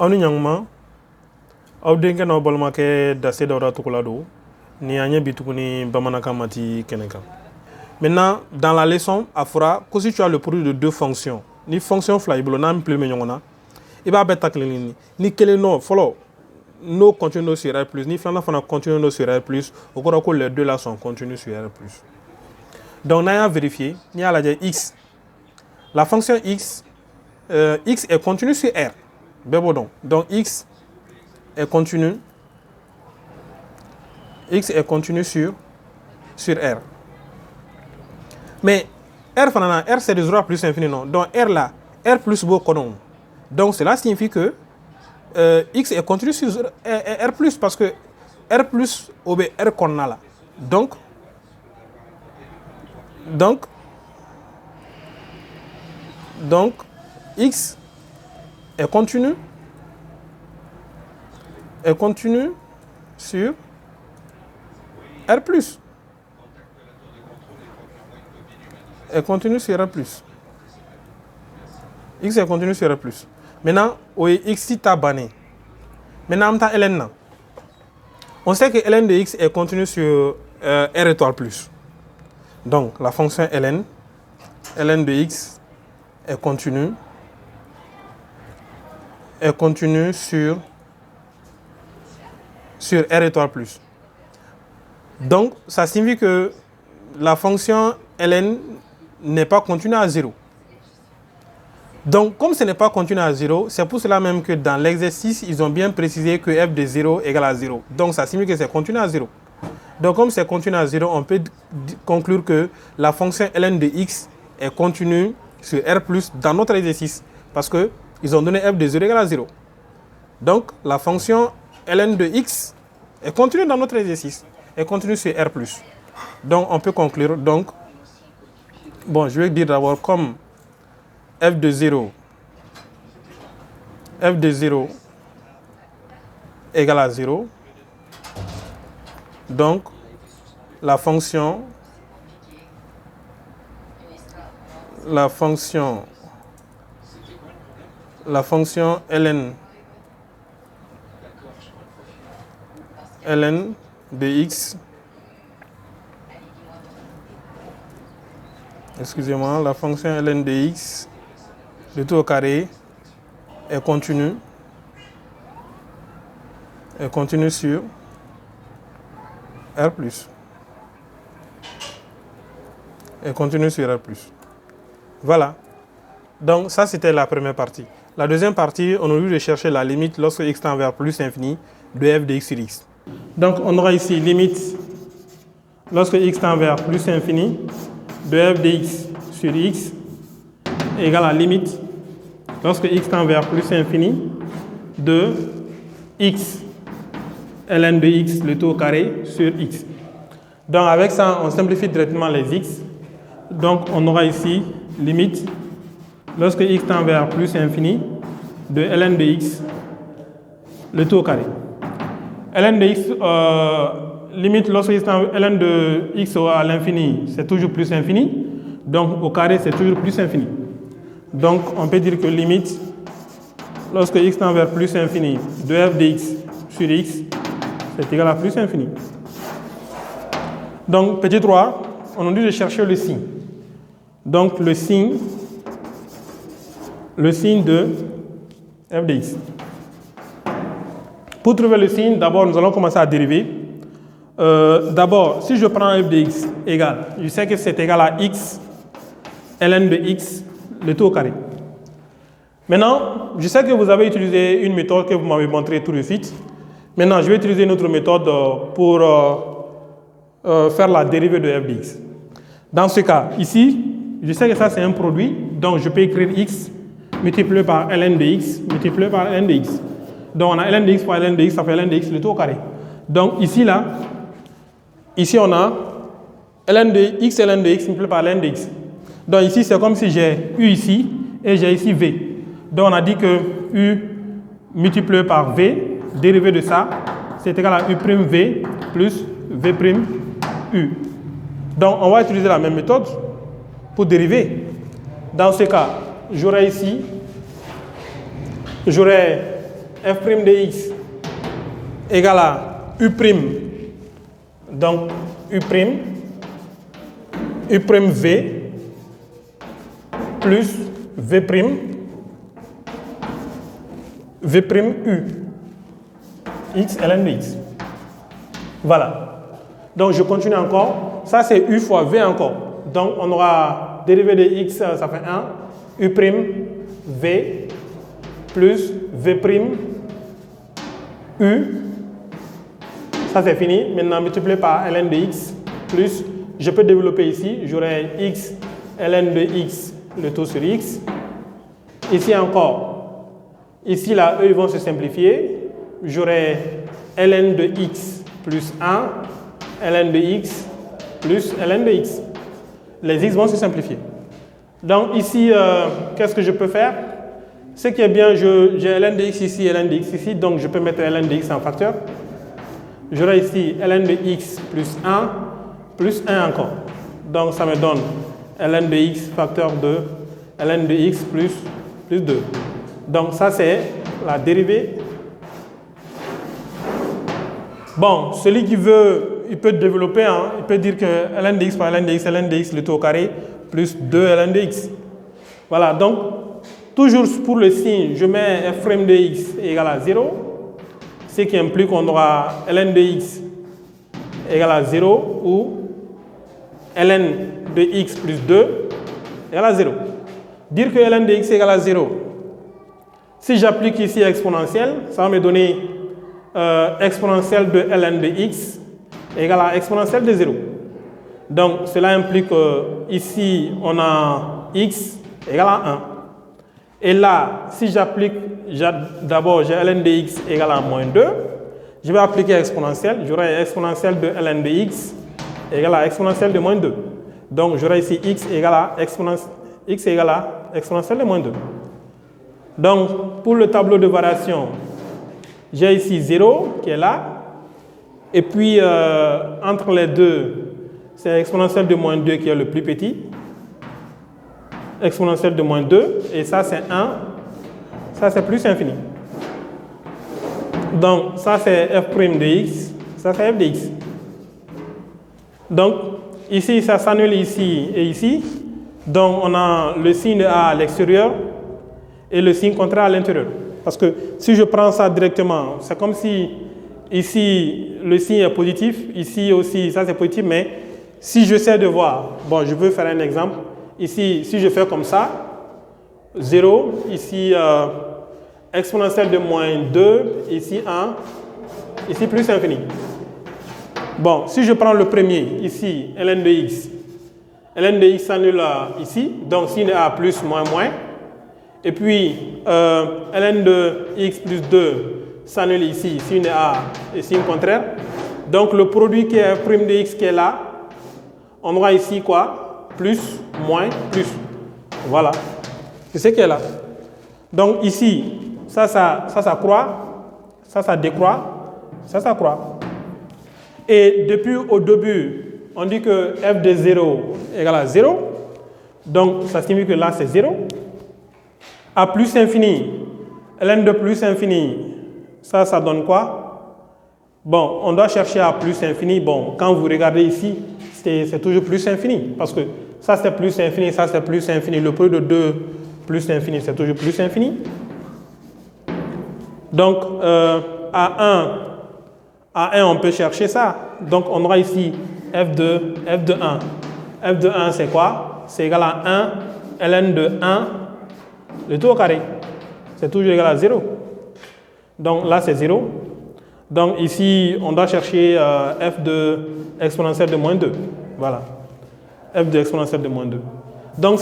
On y a Audenge na bolma ke dase dawra tukulado ni anye bitukuni bamanaka mati keneka. Maintenant dans la leçon afura que si tu as le produit de deux fonctions ni fonction flyable na plus menyongona il va beta clean ni kele no follow no continue sur R+ ni flana fana continue sur R+ au cours que les deux là sont continus sur R+. Donc on a vérifié ni à la x la fonction x x est continue sur R. Donc x est continu. X est continu sur R. Mais R, R c'est de 0 à plus infini, non. Donc R là, R plus beau conon. Donc cela signifie que X est continu sur R plus parce que R plus OB R qu'on a là. Donc X est continu sur R+. Est continu sur R+. X est continu sur R+. Maintenant, X si t'as banné. Maintenant, on a ln. On sait que ln de X est continu sur R étoile plus. Donc, la fonction ln de X est continue sur R étoile plus. Donc, ça signifie que la fonction ln n'est pas continue à 0. Donc, comme ce n'est pas continu à 0, c'est pour cela même que dans l'exercice, ils ont bien précisé que f de 0 égale à 0. Donc, ça signifie que c'est continu à 0. Donc, comme c'est continu à 0, on peut conclure que la fonction ln de x est continue sur R+, dans notre exercice. Parce qu'ils ont donné f de 0 égale à 0. Donc, la fonction ln de x est continue dans notre exercice. Est continue sur R+. Donc, on peut conclure. Donc, bon, je vais dire d'abord comme f de 0 égale à 0. Donc, la fonction ln de x, excusez-moi, la fonction ln de x, le tout au carré, est continue sur R+. Est continue sur R+. Voilà. Donc, ça, c'était la première partie. La deuxième partie, on a eu de chercher la limite lorsque x tend vers plus infini de f de x sur x. Donc, on aura ici limite lorsque x tend vers plus infini de f de x sur x égale à limite lorsque x tend vers plus infini de x ln de x le tout au carré sur x. Donc, avec ça, on simplifie directement les x. Donc, on aura ici limite lorsque x tend vers plus infini de ln de x le tout au carré. Ln de x, limite lorsque x tend ln de x à l'infini, c'est toujours plus infini. Donc, au carré, c'est toujours plus infini. Donc, on peut dire que limite lorsque x tend vers plus infini de f de x sur x, c'est égal à plus infini. Donc, petit 3, on nous dit de chercher le signe. Donc, le signe de f de x. Pour trouver le signe, d'abord, nous allons commencer à dériver. D'abord, si je prends f de x égale, je sais que c'est égal à x ln de x le tout au carré. Maintenant, je sais que vous avez utilisé une méthode que vous m'avez montrée tout de suite. Maintenant, je vais utiliser une autre méthode pour faire la dérivée de f de x. Dans ce cas, ici, je sais que ça c'est un produit, donc je peux écrire x multiplié par ln de x multiplié par ln de x. Donc on a ln de x fois ln de x, ça fait ln de x le tout au carré. Donc ici on a ln de x multiplié par ln de x. Donc ici c'est comme si j'ai u ici et j'ai ici v. Donc on a dit que u multiplié par v, dérivé de ça, c'est égal à u' v plus v' u. Donc on va utiliser la même méthode pour dériver. Dans ce cas, j'aurai ici, f' de x égale à u', donc u', v plus v', u, x ln de x. Voilà. Donc je continue encore. Ça c'est u fois v encore. Donc on aura dérivé de x, ça fait 1, u', v plus v', u. Ça c'est fini. Maintenant multiplié par ln de x plus, je peux développer ici, j'aurai x ln de x, le taux sur x. Ici encore, ici là, eux ils vont se simplifier. J'aurai ln de x plus 1, ln de x plus ln de x. Les x vont se simplifier. Donc ici, qu'est-ce que je peux faire? Ce qui est bien, j'ai ln de x ici, ln de x ici, donc je peux mettre ln de x en facteur. J'aurai ici ln de x plus 1 plus 1 encore. Donc ça me donne ln de x facteur de ln de x plus 2. Donc ça c'est la dérivée. Bon, celui qui veut, il peut développer, hein, il peut dire que ln de x par ln de x le tout au carré plus 2 ln de x. Voilà, donc toujours pour le signe, je mets f' de x égale à 0, ce qui implique qu'on aura ln de x égale à 0 ou ln de x plus 2 égale à 0. Dire que ln de x égale à 0, si j'applique ici exponentielle, ça va me donner exponentielle de ln de x égale à exponentielle de 0. Donc cela implique ici on a x égale à 1. Et là, si j'applique, d'abord j'ai ln de x égale à moins 2, je vais appliquer exponentielle, j'aurai exponentielle de ln de x égale à exponentielle de moins 2. Donc j'aurai ici x égale à exponentielle de moins 2. Donc pour le tableau de variation, j'ai ici 0 qui est là. Et puis entre les deux, c'est exponentielle de moins 2 qui est le plus petit. Exponentielle de moins 2. Et ça c'est 1. Ça c'est plus infini. Donc ça c'est f' de x. Ça c'est f de x. Donc ici ça s'annule ici et ici. Donc on a le signe de a à l'extérieur et le signe contraire à l'intérieur. Parce que si je prends ça directement, c'est comme si ici le signe est positif, ici aussi ça c'est positif, mais si j'essaie de voir, bon je veux faire un exemple, ici si je fais comme ça, 0, ici exponentielle de moins 2, ici 1, ici plus infini. Bon, si je prends le premier, ici ln de x s'annule ici, donc signe a plus moins moins. Et puis, ln de x plus 2 s'annule ici, signe a et signe contraire. Donc, le produit qui est f' de x qui est là, on aura ici quoi? Plus, moins, plus. Voilà. C'est ce qui est là. Donc, ici, ça croît, ça décroît, ça croît. Et depuis au début, on dit que f de 0 égale à 0. Donc, ça signifie que là, c'est 0. À plus infini, ln de plus infini, ça donne quoi? Bon, on doit chercher à plus infini. Bon, quand vous regardez ici, c'est toujours plus infini. Parce que ça, c'est plus infini, ça, c'est plus infini. Le produit de 2 plus infini, c'est toujours plus infini. Donc, à 1, on peut chercher ça. Donc, on aura ici f de 1. f de 1, c'est quoi? C'est égal à 1, ln de 1, le tout au carré. C'est toujours égal à 0. Donc là, c'est 0. Donc ici, on doit chercher f de exponentielle de moins 2. Voilà. f de exponentielle de moins 2. Donc,